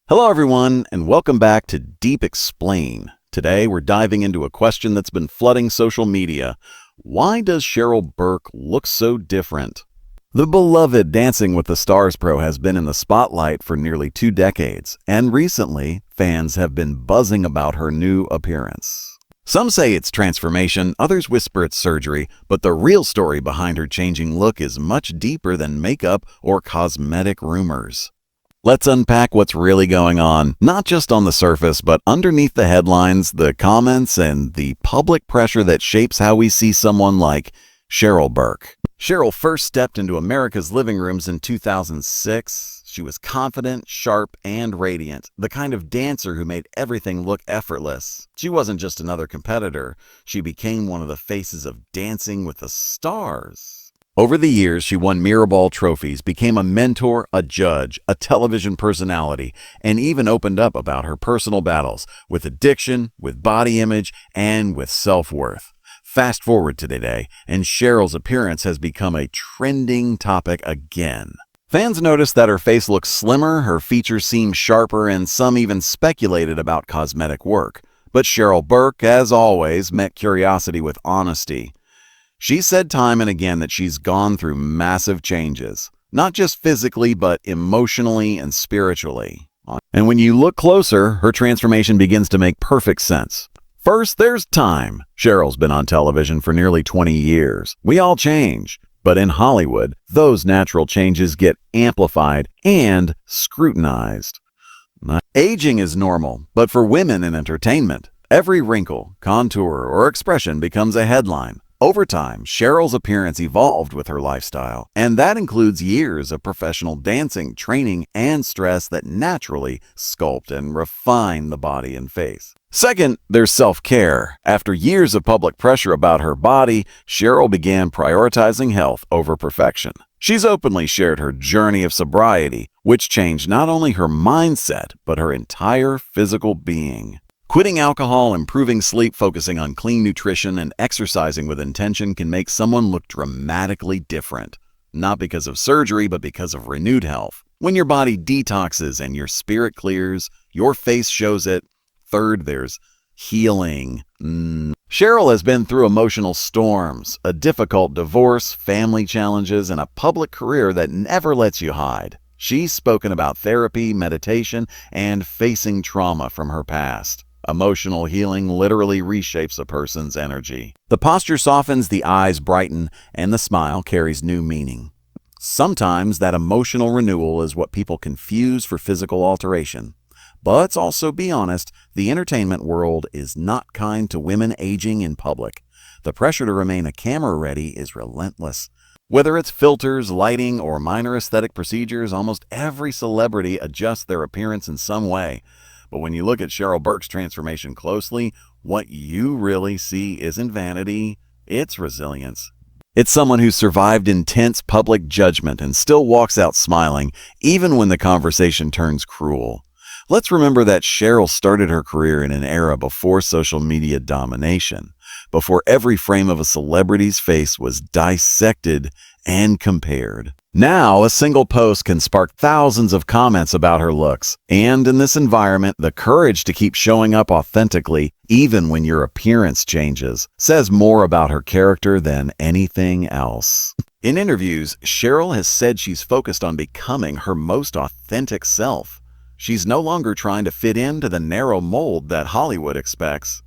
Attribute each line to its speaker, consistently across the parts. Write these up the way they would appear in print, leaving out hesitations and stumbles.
Speaker 1: Hello, everyone, and welcome back to Deep Explain. Today, we're diving into a question that's been flooding social media. Why does Cheryl Burke look so different? The beloved Dancing with the Stars pro has been in the spotlight for nearly 2 decades, and recently, fans have been buzzing about her new appearance. Some say it's transformation, others whisper it's surgery, but the real story behind her changing look is much deeper than makeup or cosmetic rumors. Let's unpack what's really going on, not just on the surface, but underneath the headlines, the comments, and the public pressure that shapes how we see someone like Cheryl Burke. Cheryl first stepped into America's living rooms in 2006. She was confident, sharp, and radiant, the kind of dancer who made everything look effortless. She wasn't just another competitor. She became one of the faces of Dancing with the Stars. Over the years, she won Mirrorball trophies, became a mentor, a judge, a television personality, and even opened up about her personal battles with addiction, with body image, and with self-worth. Fast forward to today, and Cheryl's appearance has become a trending topic again. Fans noticed that her face looks slimmer, her features seem sharper, and some even speculated about cosmetic work. But Cheryl Burke, as always, met curiosity with honesty. She said time and again that she's gone through massive changes, not just physically, but emotionally and spiritually. And when you look closer, her transformation begins to make perfect sense. First, there's time. Cheryl's been on television for nearly 20 years. We all change. But in Hollywood, those natural changes get amplified and scrutinized. Aging is normal, but for women in entertainment, every wrinkle, contour, or expression becomes a headline. Over time, Cheryl's appearance evolved with her lifestyle, and that includes years of professional dancing, training, and stress that naturally sculpt and refine the body and face. Second, there's self-care. After years of public pressure about her body, Cheryl began prioritizing health over perfection. She's openly shared her journey of sobriety, which changed not only her mindset, but her entire physical being. Quitting alcohol, improving sleep, focusing on clean nutrition, and exercising with intention can make someone look dramatically different. Not because of surgery, but because of renewed health. When your body detoxes and your spirit clears, your face shows it. Third, there's healing. Cheryl has been through emotional storms, a difficult divorce, family challenges, and a public career that never lets you hide. She's spoken about therapy, meditation, and facing trauma from her past. Emotional healing literally reshapes a person's energy. The posture softens, the eyes brighten, and the smile carries new meaning. Sometimes that emotional renewal is what people confuse for physical alteration. But let's also be honest, the entertainment world is not kind to women aging in public. The pressure to remain a camera ready is relentless. Whether it's filters, lighting, or minor aesthetic procedures, almost every celebrity adjusts their appearance in some way. But when you look at Cheryl Burke's transformation closely, what you really see isn't vanity, it's resilience. It's someone who survived intense public judgment and still walks out smiling, even when the conversation turns cruel. Let's remember that Cheryl started her career in an era before social media domination, before every frame of a celebrity's face was dissected and compared. Now, a single post can spark thousands of comments about her looks, and in this environment, the courage to keep showing up authentically, even when your appearance changes, says more about her character than anything else. In interviews, Cheryl has said she's focused on becoming her most authentic self. She's no longer trying to fit into the narrow mold that Hollywood expects.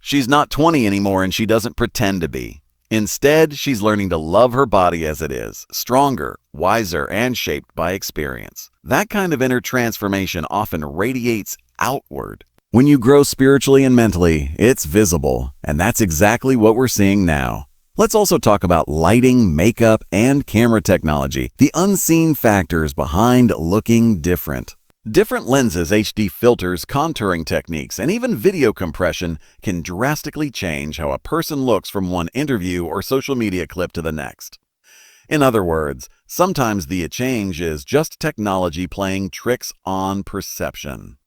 Speaker 1: She's not 20 anymore, and she doesn't pretend to be. Instead, she's learning to love her body as it is, stronger, wiser, and shaped by experience. That kind of inner transformation often radiates outward. When you grow spiritually and mentally, it's visible, and that's exactly what we're seeing now. Let's also talk about lighting, makeup, and camera technology, the unseen factors behind looking different. Different lenses, HD filters, contouring techniques, and even video compression can drastically change how a person looks from one interview or social media clip to the next. In other words, sometimes the change is just technology playing tricks on perception.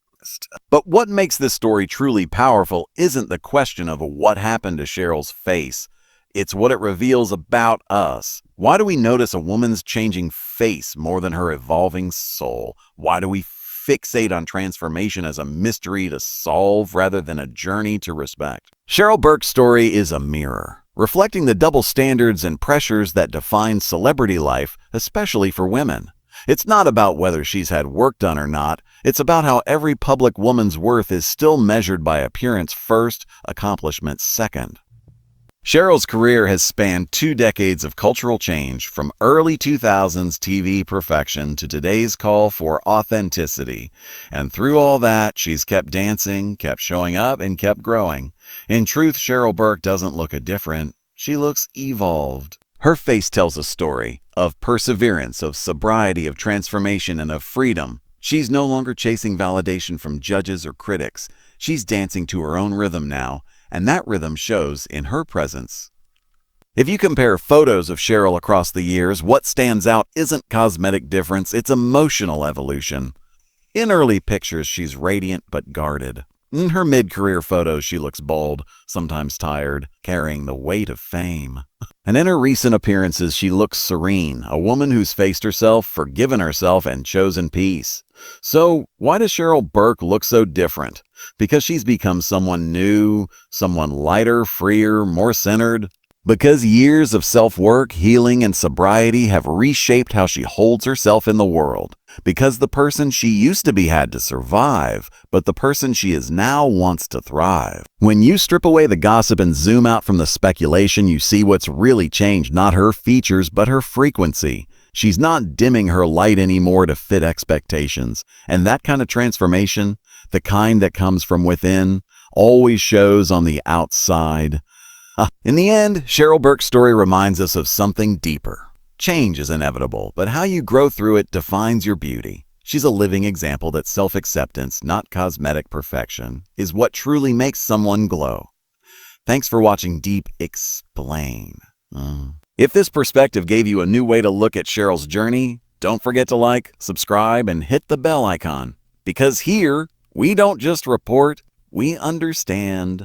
Speaker 1: But what makes this story truly powerful isn't the question of what happened to Cheryl's face. It's what it reveals about us. Why do we notice a woman's changing face more than her evolving soul? Why do we fixate on transformation as a mystery to solve rather than a journey to respect. Cheryl Burke's story is a mirror, reflecting the double standards and pressures that define celebrity life, especially for women. It's not about whether she's had work done or not. It's about how every public woman's worth is still measured by appearance first, accomplishment second. Cheryl's career has spanned 2 decades of cultural change, from early 2000s TV perfection to today's call for authenticity. And through all that, she's kept dancing, kept showing up, and kept growing. In truth, Cheryl Burke doesn't look different. She looks evolved. Her face tells a story of perseverance, of sobriety, of transformation, and of freedom. She's no longer chasing validation from judges or critics. She's dancing to her own rhythm now, and that rhythm shows in her presence. If you compare photos of Cheryl across the years, what stands out isn't cosmetic difference, it's emotional evolution. In early pictures, she's radiant but guarded. In her mid-career photos, she looks bold, sometimes tired, carrying the weight of fame. And in her recent appearances, she looks serene, a woman who's faced herself, forgiven herself, and chosen peace. So, why does Cheryl Burke look so different? Because she's become someone new, someone lighter, freer, more centered? Because years of self-work, healing, and sobriety have reshaped how she holds herself in the world. Because the person she used to be had to survive, but the person she is now wants to thrive. When you strip away the gossip and zoom out from the speculation, you see what's really changed, not her features, but her frequency. She's not dimming her light anymore to fit expectations. And that kind of transformation, the kind that comes from within, always shows on the outside. In the end, Cheryl Burke's story reminds us of something deeper. Change is inevitable, but how you grow through it defines your beauty. She's a living example that self-acceptance, not cosmetic perfection, is what truly makes someone glow. Thanks for watching Deep Explain. If this perspective gave you a new way to look at Cheryl's journey, don't forget to like, subscribe, and hit the bell icon. Because here, we don't just report, we understand.